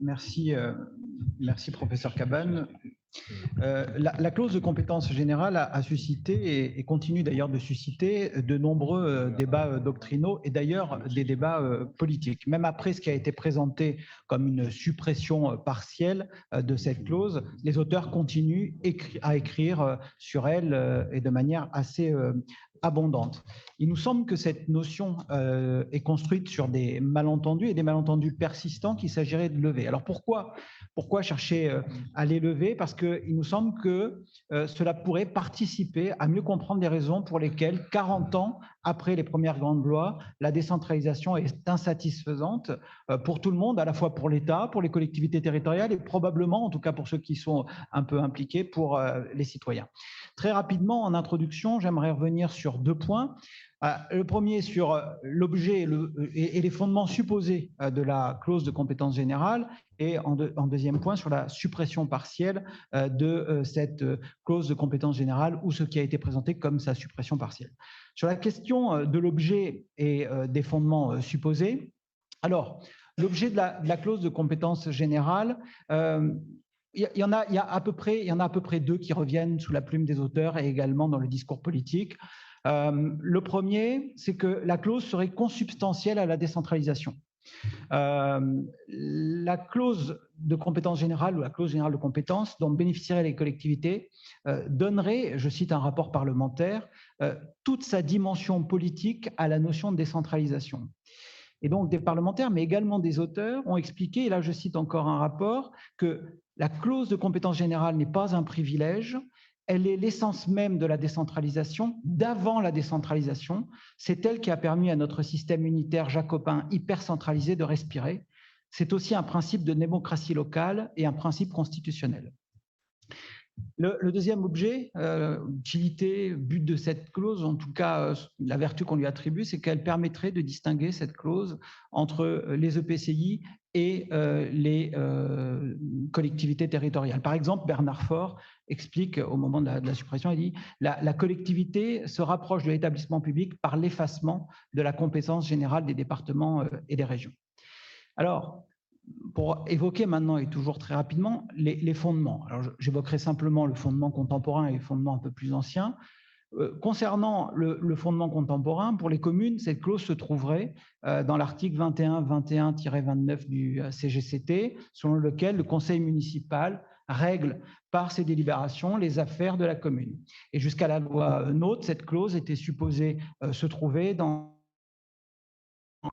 Merci, merci professeur Cabane. La clause de compétence générale a suscité et continue d'ailleurs de susciter de nombreux débats doctrinaux et d'ailleurs des débats politiques. Même après ce qui a été présenté comme une suppression partielle de cette clause, les auteurs continuent à écrire sur elle et de manière assez abondante. Il nous semble que cette notion est construite sur des malentendus et des malentendus persistants qu'il s'agirait de lever. Alors pourquoi chercher à les lever? Parce qu'il nous semble que cela pourrait participer à mieux comprendre les raisons pour lesquelles, 40 ans après les premières grandes lois, la décentralisation est insatisfaisante pour tout le monde, à la fois pour l'État, pour les collectivités territoriales et probablement, en tout cas pour ceux qui sont un peu impliqués, pour les citoyens. Très rapidement, en introduction, j'aimerais revenir sur deux points. Le premier sur l'objet et les fondements supposés de la clause de compétence générale et en deuxième point sur la suppression partielle de cette clause de compétence générale ou ce qui a été présenté comme sa suppression partielle. Sur la question de l'objet et des fondements supposés, alors l'objet de la clause de compétence générale, il y en a à peu près deux qui reviennent sous la plume des auteurs et également dans le discours politique. Le premier, c'est que la clause serait consubstantielle à la décentralisation. La clause de compétence générale ou la clause générale de compétence dont bénéficieraient les collectivités donnerait, je cite un rapport parlementaire, toute sa dimension politique à la notion de décentralisation. Et donc des parlementaires, mais également des auteurs, ont expliqué, et là je cite encore un rapport, que la clause de compétence générale n'est pas un privilège, elle est l'essence même de la décentralisation, d'avant la décentralisation. C'est elle qui a permis à notre système unitaire jacobin hyper centralisé de respirer. C'est aussi un principe de démocratie locale et un principe constitutionnel. Le deuxième objet, utilité, but de cette clause, en tout cas la vertu qu'on lui attribue, c'est qu'elle permettrait de distinguer cette clause entre les EPCI et les collectivités territoriales. Par exemple, Bernard Faure explique au moment de la suppression, il dit la collectivité se rapproche de l'établissement public par l'effacement de la compétence générale des départements et des régions. Alors, pour évoquer maintenant et toujours très rapidement les fondements. Alors, j'évoquerai simplement le fondement contemporain et le fondement un peu plus ancien. Concernant le fondement contemporain, pour les communes, cette clause se trouverait dans l'article 21-29 du CGCT, selon lequel le conseil municipal règle par ses délibérations les affaires de la commune. Et jusqu'à la loi NOTRe, cette clause était supposée se trouver dans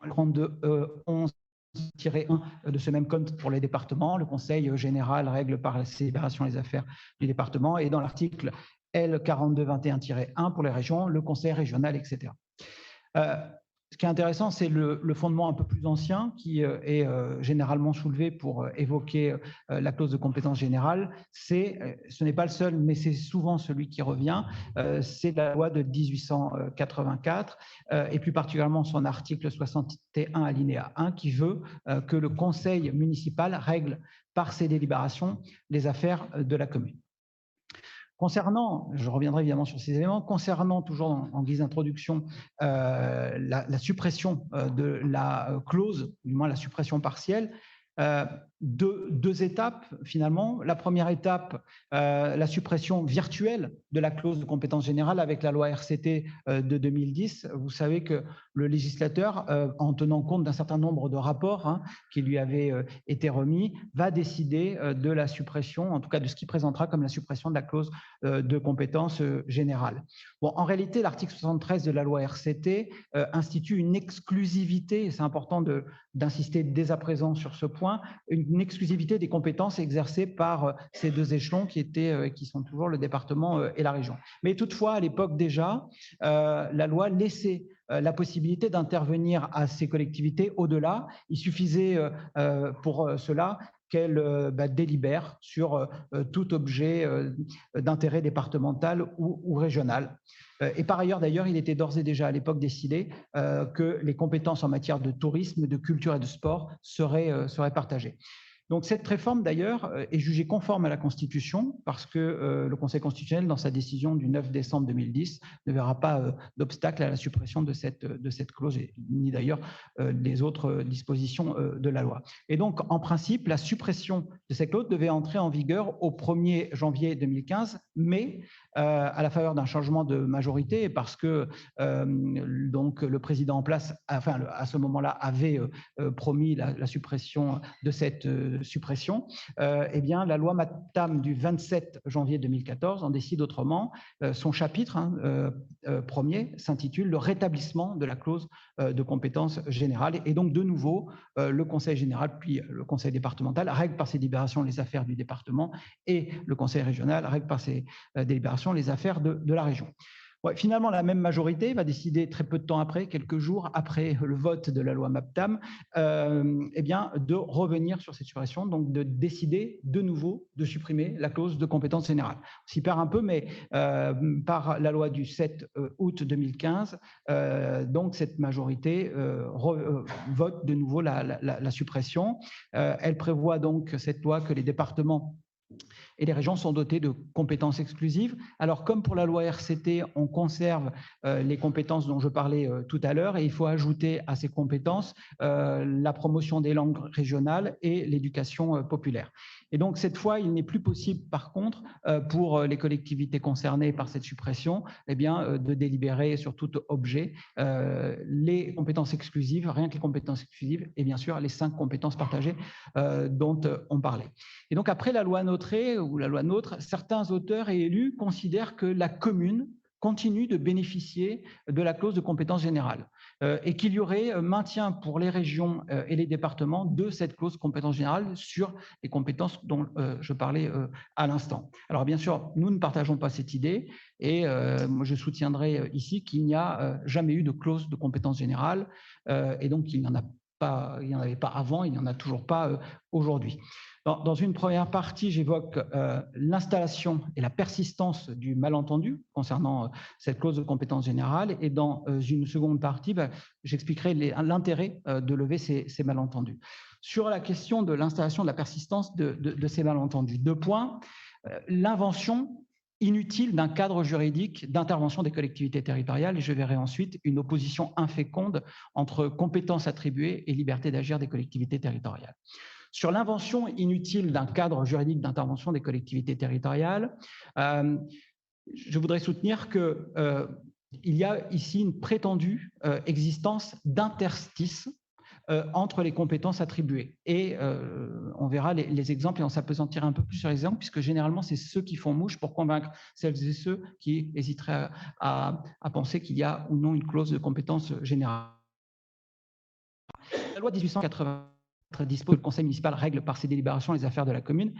le 32-11 de ce même code pour les départements. Le Conseil général règle par la délibération les affaires du département et dans l'article L4221-1 pour les régions, le Conseil régional, etc. Ce qui est intéressant, c'est le fondement un peu plus ancien qui est généralement soulevé pour évoquer la clause de compétence générale. Ce n'est pas le seul, mais c'est souvent celui qui revient. C'est la loi de 1884 et plus particulièrement son article 61 alinéa 1 qui veut que le conseil municipal règle par ses délibérations les affaires de la commune. Concernant, je reviendrai évidemment sur ces éléments, concernant toujours en guise d'introduction la suppression de la clause, du moins la suppression partielle, deux étapes finalement. La première étape, la suppression virtuelle de la clause de compétence générale avec la loi RCT de 2010. Vous savez que le législateur, en tenant compte d'un certain nombre de rapports qui lui avaient été remis, va décider de la suppression, en tout cas de ce qu'il présentera comme la suppression de la clause de compétence générale. Bon, en réalité, l'article 73 de la loi RCT institue une exclusivité, et c'est important d'insister dès à présent sur ce point, une exclusivité des compétences exercées par ces deux échelons qui sont toujours le département et la région. Mais toutefois, à l'époque déjà, la loi laissait la possibilité d'intervenir à ces collectivités au-delà. Il suffisait pour cela qu'elles délibèrent sur tout objet d'intérêt départemental ou régional. Et par ailleurs, d'ailleurs, il était d'ores et déjà à l'époque décidé que les compétences en matière de tourisme, de culture et de sport seraient partagées. Donc cette réforme, d'ailleurs, est jugée conforme à la Constitution parce que le Conseil constitutionnel, dans sa décision du 9 décembre 2010, ne verra pas d'obstacle à la suppression de cette clause, ni d'ailleurs les autres dispositions de la loi. Et donc, en principe, la suppression de cette clause devait entrer en vigueur au 1er janvier 2015, mais à la faveur d'un changement de majorité, parce que donc le président en place, enfin à ce moment-là, avait promis la suppression de cette suppression, eh bien la loi MAPTAM du 27 janvier 2014 en décide autrement. Son chapitre premier s'intitule « Le rétablissement de la clause de compétence générale ». Et donc de nouveau, le Conseil général puis le Conseil départemental règle par ses délibérations les affaires du département et le Conseil régional règle par ses délibérations les affaires de la région. Ouais, finalement, la même majorité va décider très peu de temps après, quelques jours après le vote de la loi MAPTAM, eh bien, de revenir sur cette suppression, donc de décider de nouveau de supprimer la clause de compétence générale. On s'y perd un peu, mais par la loi du 7 août 2015, donc cette majorité vote de nouveau la suppression. Elle prévoit donc, cette loi, que les départements et les régions sont dotées de compétences exclusives. Alors, comme pour la loi RCT, on conserve les compétences dont je parlais tout à l'heure, et il faut ajouter à ces compétences la promotion des langues régionales et l'éducation populaire. Et donc, cette fois, il n'est plus possible, par contre, pour les collectivités concernées par cette suppression, eh bien, de délibérer sur tout objet les compétences exclusives, rien que les compétences exclusives, et bien sûr les 5 compétences partagées dont on parlait. Et donc, après la loi Notré ou la loi NOTRe, certains auteurs et élus considèrent que la commune continue de bénéficier de la clause de compétence générale et qu'il y aurait maintien pour les régions et les départements de cette clause de compétence générale sur les compétences dont je parlais à l'instant. Alors bien sûr, nous ne partageons pas cette idée et moi je soutiendrai ici qu'il n'y a jamais eu de clause de compétence générale et donc il n'y en avait pas avant, il n'y en a toujours pas aujourd'hui. Dans une première partie, j'évoque l'installation et la persistance du malentendu concernant cette clause de compétence générale, et dans une seconde partie, j'expliquerai l'intérêt de lever ces malentendus. Sur la question de l'installation, de la persistance de ces malentendus, 2 points. L'invention inutile d'un cadre juridique d'intervention des collectivités territoriales, et je verrai ensuite une opposition inféconde entre compétences attribuées et liberté d'agir des collectivités territoriales. Sur l'invention inutile d'un cadre juridique d'intervention des collectivités territoriales, je voudrais soutenir qu'il y a ici une prétendue existence d'interstices entre les compétences attribuées. Et on verra les exemples et on s'appesantira un peu plus sur les exemples, puisque généralement, c'est ceux qui font mouche pour convaincre celles et ceux qui hésiteraient à penser qu'il y a ou non une clause de compétence générale. La loi 1880 dispose que le conseil municipal règle par ses délibérations les affaires de la commune.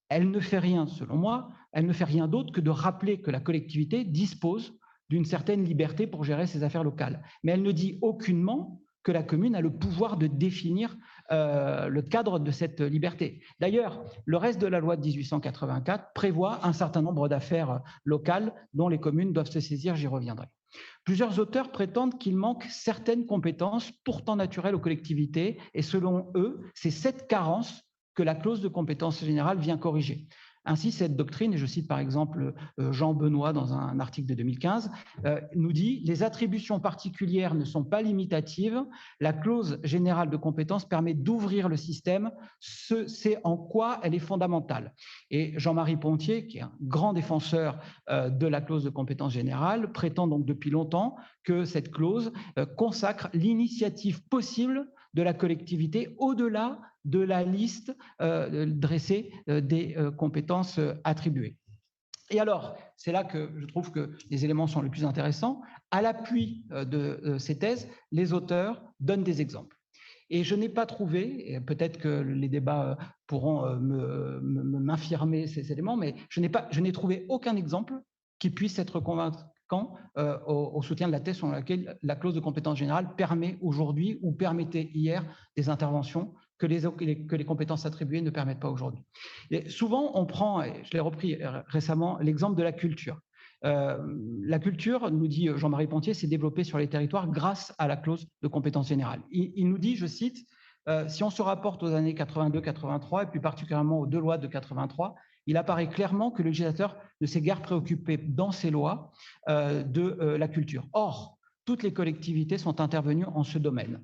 Elle ne fait rien, selon moi, elle ne fait rien d'autre que de rappeler que la collectivité dispose d'une certaine liberté pour gérer ses affaires locales. Mais elle ne dit aucunement que la commune a le pouvoir de définir le cadre de cette liberté. D'ailleurs, le reste de la loi de 1884 prévoit un certain nombre d'affaires locales dont les communes doivent se saisir, j'y reviendrai. Plusieurs auteurs prétendent qu'il manque certaines compétences pourtant naturelles aux collectivités, et selon eux, c'est cette carence que la clause de compétence générale vient corriger. Ainsi, cette doctrine, et je cite par exemple Jean Benoît dans un article de 2015, nous dit « Les attributions particulières ne sont pas limitatives, la clause générale de compétence permet d'ouvrir le système, c'est en quoi elle est fondamentale. » Et Jean-Marie Pontier, qui est un grand défenseur de la clause de compétence générale, prétend donc depuis longtemps que cette clause consacre l'initiative possible de la collectivité au-delà de la liste dressée des compétences attribuées. Et alors, c'est là que je trouve que les éléments sont les plus intéressants. À l'appui de ces thèses, les auteurs donnent des exemples. Et je n'ai pas trouvé, et peut-être que les débats pourront m'infirmer ces éléments, mais je n'ai trouvé aucun exemple qui puisse être convaincant au soutien de la thèse selon laquelle la clause de compétence générale permet aujourd'hui ou permettait hier des interventions que les compétences attribuées ne permettent pas aujourd'hui. Souvent, on prend, et je l'ai repris récemment, l'exemple de la culture. La culture, nous dit Jean-Marie Pontier, s'est développée sur les territoires grâce à la clause de compétence générale. Il nous dit, je cite, Si on se rapporte aux années 82-83, et plus particulièrement aux deux lois de 83, il apparaît clairement que le législateur ne s'est guère préoccupé dans ces lois de la culture. Or, toutes les collectivités sont intervenues en ce domaine.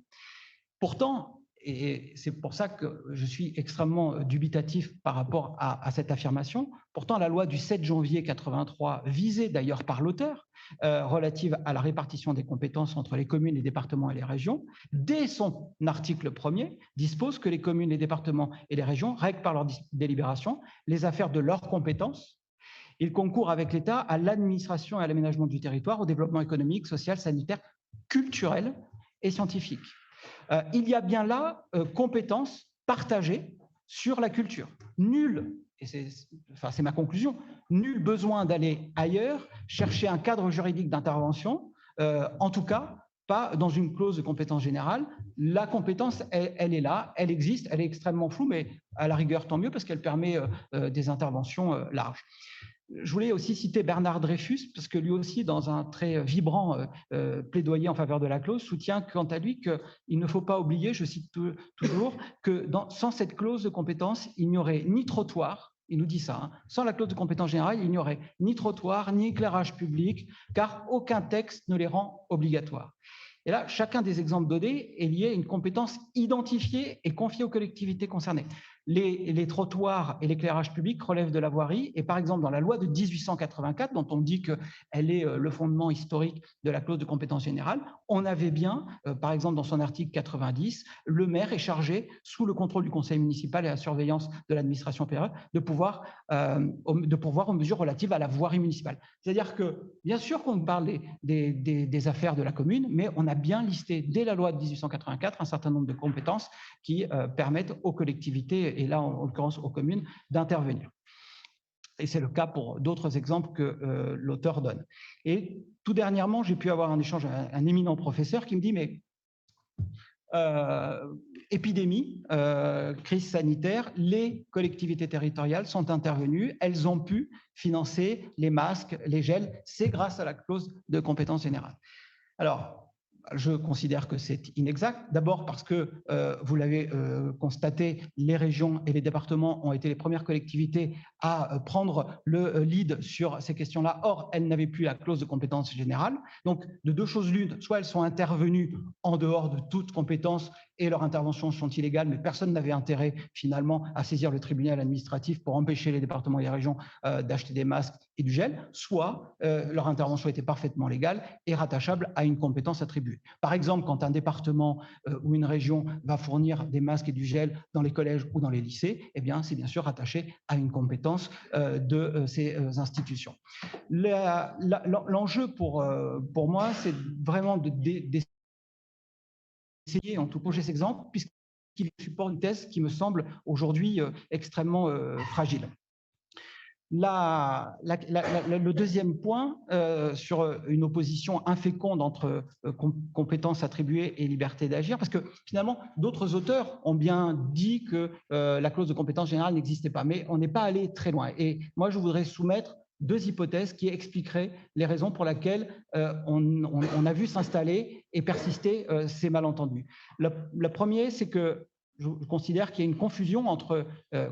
Pourtant, et c'est pour ça que je suis extrêmement dubitatif par rapport à cette affirmation, pourtant la loi du 7 janvier 83, visée d'ailleurs par l'auteur, relative à la répartition des compétences entre les communes, les départements et les régions, dès son article 1er, dispose que les communes, les départements et les régions règlent par leur délibération les affaires de leurs compétences. Ils concourent avec l'État à l'administration et à l'aménagement du territoire, au développement économique, social, sanitaire, culturel et scientifique. Il y a bien là compétences partagées sur la culture. Nul, et c'est ma conclusion, nul besoin d'aller ailleurs chercher un cadre juridique d'intervention, en tout cas pas dans une clause de compétence générale. La compétence, elle est là, elle existe, elle est extrêmement floue, mais à la rigueur, tant mieux, parce qu'elle permet des interventions larges. Je voulais aussi citer Bernard Dreyfus, parce que lui aussi, dans un très vibrant plaidoyer en faveur de la clause, soutient quant à lui qu'il ne faut pas oublier, je cite toujours, que sans cette clause de compétence, il n'y aurait ni trottoir, il nous dit ça, sans la clause de compétence générale, il n'y aurait ni trottoir, ni éclairage public, car aucun texte ne les rend obligatoires. Et là, chacun des exemples donnés est lié à une compétence identifiée et confiée aux collectivités concernées. Les trottoirs et l'éclairage public relèvent de la voirie, et par exemple dans la loi de 1884, dont on dit qu'elle est le fondement historique de la clause de compétence générale, on avait bien, par exemple dans son article 90, le maire est chargé, sous le contrôle du conseil municipal et la surveillance de l'administration périphérique, de pourvoir aux mesures relatives à la voirie municipale. C'est-à-dire que, bien sûr qu'on parle des affaires de la commune, mais on a bien listé dès la loi de 1884 un certain nombre de compétences qui permettent aux collectivités, et là en l'occurrence aux communes, d'intervenir. Et c'est le cas pour d'autres exemples que l'auteur donne. Et tout dernièrement, j'ai pu avoir un échange avec un éminent professeur qui me dit, mais épidémie, crise sanitaire, les collectivités territoriales sont intervenues, elles ont pu financer les masques, les gels, c'est grâce à la clause de compétence générale. Alors, je considère que c'est inexact. D'abord parce que, vous l'avez constaté, les régions et les départements ont été les premières collectivités à prendre le lead sur ces questions-là. Or, elles n'avaient plus la clause de compétence générale. Donc, de deux choses l'une, soit elles sont intervenues en dehors de toute compétence et leurs interventions sont illégales, mais personne n'avait intérêt finalement à saisir le tribunal administratif pour empêcher les départements et les régions d'acheter des masques et du gel, soit leur intervention était parfaitement légale et rattachable à une compétence attribuée. Par exemple, quand un département ou une région va fournir des masques et du gel dans les collèges ou dans les lycées, eh bien, c'est bien sûr rattaché à une compétence de ces institutions. L'enjeu pour moi, c'est vraiment d'essayer, en tout cas, cet exemple, puisqu'il supporte une thèse qui me semble aujourd'hui extrêmement fragile. Le deuxième point sur une opposition inféconde entre compétences attribuées et liberté d'agir, parce que finalement, d'autres auteurs ont bien dit que la clause de compétence générale n'existait pas, mais on n'est pas allé très loin. Et moi, je voudrais soumettre deux hypothèses qui expliqueraient les raisons pour lesquelles on a vu s'installer et persister ces malentendus. Le premier, c'est que je considère qu'il y a une confusion entre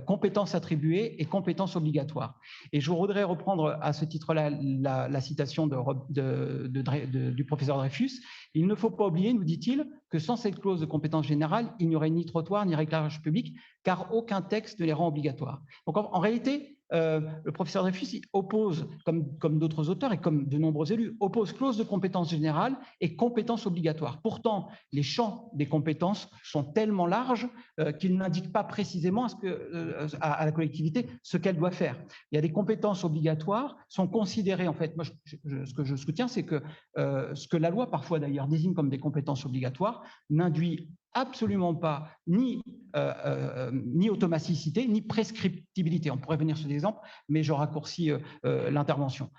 compétences attribuées et compétences obligatoires. Et je voudrais reprendre à ce titre-là la citation du professeur Dreyfus. Il ne faut pas oublier, nous dit-il, que sans cette clause de compétence générale, il n'y aurait ni trottoir ni éclairage public, car aucun texte ne les rend obligatoires. Donc en réalité, le professeur Dreyfus oppose, comme d'autres auteurs et comme de nombreux élus, oppose clause de compétence générale et compétence obligatoire. Pourtant, les champs des compétences sont tellement larges qu'ils n'indiquent pas précisément à la collectivité ce qu'elle doit faire. Il y a des compétences obligatoires, sont considérées, en fait, moi, ce que je soutiens, c'est que ce que la loi parfois d'ailleurs désigne comme des compétences obligatoires n'induit absolument pas ni automaticité, ni prescriptibilité. On pourrait venir sur des exemples, mais je raccourcis l'intervention.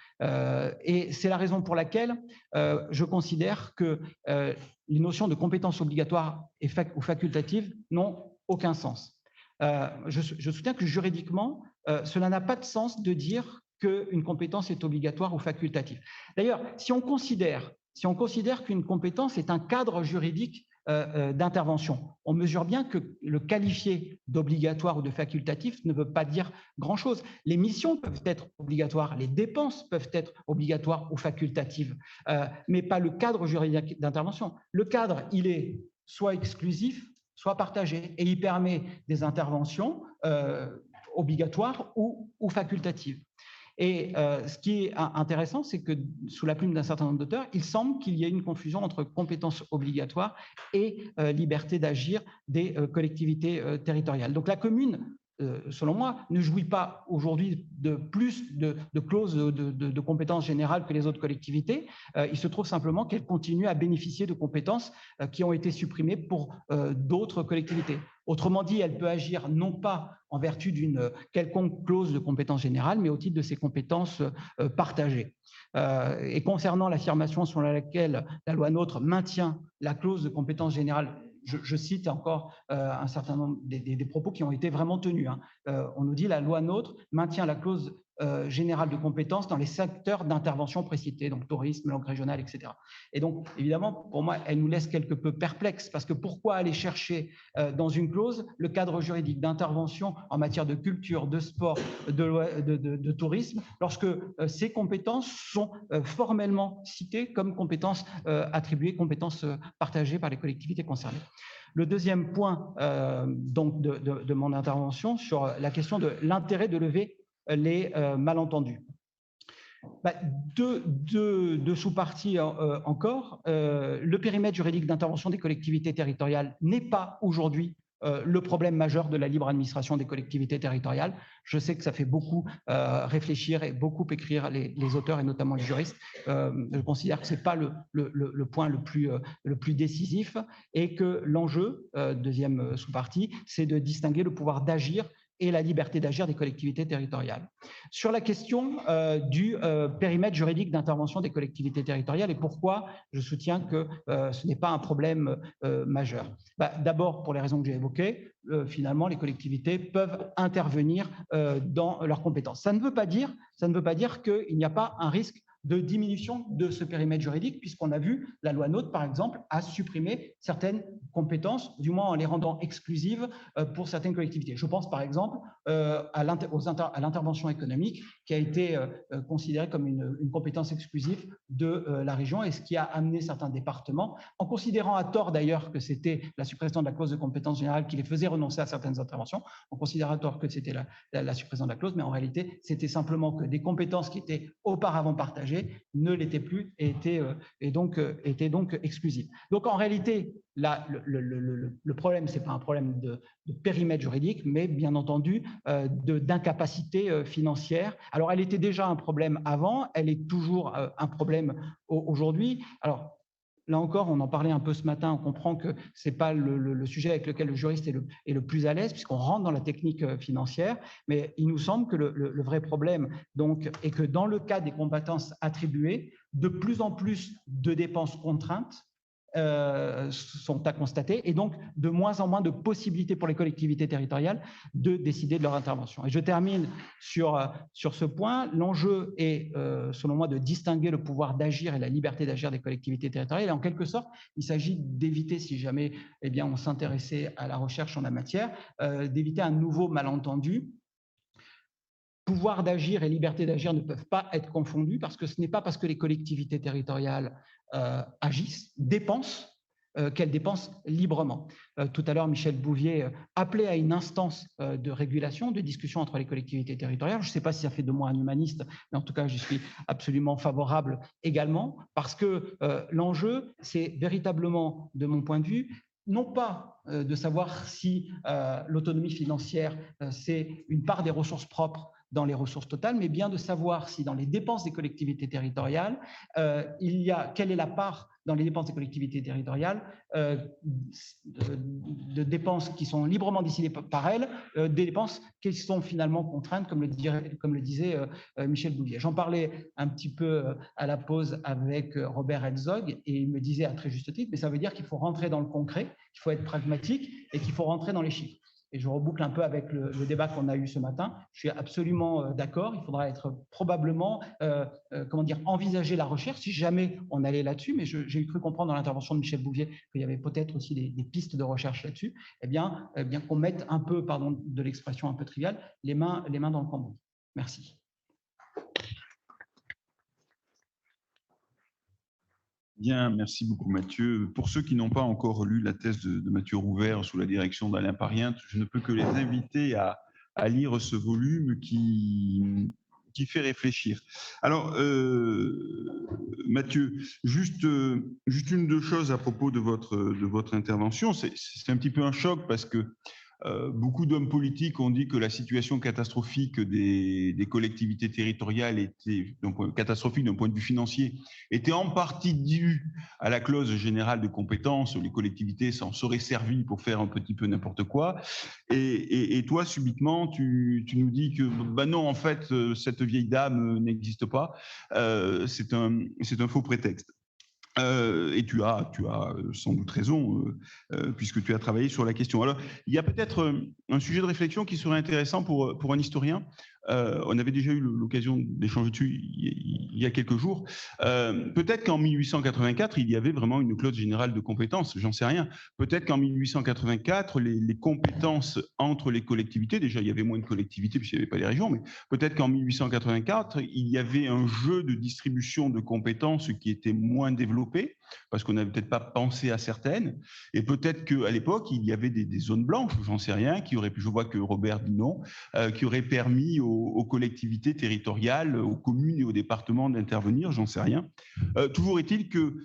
Et c'est la raison pour laquelle je considère que les notions de compétences obligatoires ou facultatives n'ont aucun sens. Je soutiens que juridiquement, cela n'a pas de sens de dire qu'une compétence est obligatoire ou facultative. D'ailleurs, si on considère qu'une compétence est un cadre juridique d'intervention. On mesure bien que le qualifier d'obligatoire ou de facultatif ne veut pas dire grand-chose. Les missions peuvent être obligatoires, les dépenses peuvent être obligatoires ou facultatives, mais pas le cadre juridique d'intervention. Le cadre, il est soit exclusif, soit partagé, et il permet des interventions obligatoires ou facultatives. Et ce qui est intéressant, c'est que sous la plume d'un certain nombre d'auteurs, il semble qu'il y ait une confusion entre compétences obligatoires et liberté d'agir des collectivités territoriales. Donc la commune, selon moi, ne jouit pas aujourd'hui de plus de clauses de compétences générales que les autres collectivités. Il se trouve simplement qu'elle continue à bénéficier de compétences qui ont été supprimées pour d'autres collectivités. Autrement dit, elle peut agir non pas en vertu d'une quelconque clause de compétence générale, mais au titre de ses compétences partagées. Et concernant l'affirmation selon laquelle la loi NOTRe maintient la clause de compétence générale, je cite encore un certain nombre des propos qui ont été vraiment tenus. On nous dit la loi NOTRe maintient la clause générale de compétences dans les secteurs d'intervention précités, donc tourisme, langue régionale, etc. Et donc, évidemment, pour moi, elle nous laisse quelque peu perplexes, parce que pourquoi aller chercher dans une clause le cadre juridique d'intervention en matière de culture, de sport, de tourisme, lorsque ces compétences sont formellement citées comme compétences attribuées, compétences partagées par les collectivités concernées. Le deuxième point donc de mon intervention sur la question de l'intérêt de lever les malentendus. Deux sous-parties encore. Le périmètre juridique d'intervention des collectivités territoriales n'est pas aujourd'hui le problème majeur de la libre administration des collectivités territoriales. Je sais que ça fait beaucoup réfléchir et beaucoup écrire les auteurs et notamment les juristes. Je considère que ce n'est pas le point le plus décisif et que l'enjeu, deuxième sous-partie, c'est de distinguer le pouvoir d'agir et la liberté d'agir des collectivités territoriales. Sur la question du périmètre juridique d'intervention des collectivités territoriales et pourquoi je soutiens que ce n'est pas un problème majeur. D'abord, pour les raisons que j'ai évoquées, finalement, les collectivités peuvent intervenir dans leurs compétences. Ça ne veut pas dire qu'il n'y a pas un risque de diminution de ce périmètre juridique, puisqu'on a vu la loi NOTRe, par exemple, a supprimé certaines compétences, du moins en les rendant exclusives pour certaines collectivités. Je pense, par exemple, à l'intervention économique, qui a été considérée comme une compétence exclusive de la région, et ce qui a amené certains départements, en considérant à tort d'ailleurs que c'était la suppression de la clause de compétence générale qui les faisait renoncer à certaines interventions, on considère à tort que c'était la suppression de la clause, mais en réalité, c'était simplement que des compétences qui étaient auparavant partagées ne l'étaient plus et étaient donc exclusives. Donc en réalité, là, le problème, ce n'est pas un problème de périmètre juridique, mais bien entendu d'incapacité financière. Alors elle était déjà un problème avant, elle est toujours un problème aujourd'hui. Alors là encore, on en parlait un peu ce matin, on comprend que ce n'est pas le sujet avec lequel le juriste est le plus à l'aise, puisqu'on rentre dans la technique financière, mais il nous semble que le vrai problème donc, est que dans le cas des compétences attribuées, de plus en plus de dépenses contraintes sont à constater et donc de moins en moins de possibilités pour les collectivités territoriales de décider de leur intervention. Et je termine sur ce point. L'enjeu est, selon moi, de distinguer le pouvoir d'agir et la liberté d'agir des collectivités territoriales. Et en quelque sorte, il s'agit d'éviter, si jamais on s'intéressait à la recherche en la matière, d'éviter un nouveau malentendu. Pouvoir d'agir et liberté d'agir ne peuvent pas être confondus parce que ce n'est pas parce que les collectivités territoriales agissent, dépensent, qu'elles dépensent librement. Tout à l'heure, Michel Bouvier appelait à une instance de régulation, de discussion entre les collectivités territoriales. Je ne sais pas si ça fait de moi un humaniste, mais en tout cas, j'y suis absolument favorable également parce que l'enjeu, c'est véritablement, de mon point de vue, non pas de savoir si l'autonomie financière, c'est une part des ressources propres dans les ressources totales, mais bien de savoir si dans les dépenses des collectivités territoriales, quelle est la part dans les dépenses des collectivités territoriales de dépenses qui sont librement décidées par elles, des dépenses qui sont finalement contraintes, comme le disait Michel Bouvier. J'en parlais un petit peu à la pause avec Robert Herzog, et il me disait à très juste titre, mais ça veut dire qu'il faut rentrer dans le concret, qu'il faut être pragmatique et qu'il faut rentrer dans les chiffres. et je reboucle un peu avec le débat qu'on a eu ce matin, je suis absolument d'accord. Il faudra être probablement, comment dire, envisager la recherche si jamais on allait là-dessus, mais j'ai cru comprendre dans l'intervention de Michel Bouvier qu'il y avait peut-être aussi des pistes de recherche là-dessus, eh bien qu'on mette un peu, pardon de l'expression un peu triviale, les mains dans le cambouis. Merci. Bien, merci beaucoup Mathieu. Pour ceux qui n'ont pas encore lu la thèse de Mathieu Rouvert sous la direction d'Alain Pariente, je ne peux que les inviter à lire ce volume qui fait réfléchir. Alors, Mathieu, juste une ou deux choses à propos de votre intervention. C'est un petit peu un choc parce que beaucoup d'hommes politiques ont dit que la situation catastrophique des collectivités territoriales était, donc catastrophique d'un point de vue financier, était en partie due à la clause générale de compétence. Les collectivités s'en seraient servies pour faire un petit peu n'importe quoi. Et toi, subitement, tu nous dis que bah non, en fait, cette vieille dame n'existe pas. C'est un faux prétexte. Et tu as sans doute raison, puisque tu as travaillé sur la question. Alors, il y a peut-être un sujet de réflexion qui serait intéressant pour un historien. On avait déjà eu l'occasion d'échanger dessus il y a quelques jours. Peut-être qu'en 1884, il y avait vraiment une clause générale de compétences, j'en sais rien. Peut-être qu'en 1884, les compétences entre les collectivités, déjà il y avait moins de collectivités puisqu'il n'y avait pas les régions, mais peut-être qu'en 1884, il y avait un jeu de distribution de compétences qui était moins développé, parce qu'on n'avait peut-être pas pensé à certaines, et peut-être qu'à l'époque, il y avait des zones blanches, j'en sais rien, qui auraient pu, je vois que Robert dit non, qui auraient permis aux collectivités territoriales, aux communes et aux départements d'intervenir, j'en sais rien. Toujours est-il que,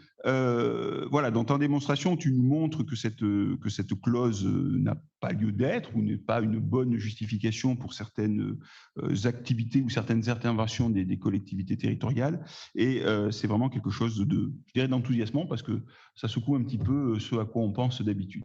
voilà, dans ta démonstration, tu nous montres que cette clause n'a pas lieu d'être ou n'est pas une bonne justification pour certaines activités ou certaines interventions des collectivités territoriales. Et c'est vraiment quelque chose je dirais, d'enthousiasmant parce que ça secoue un petit peu ce à quoi on pense d'habitude.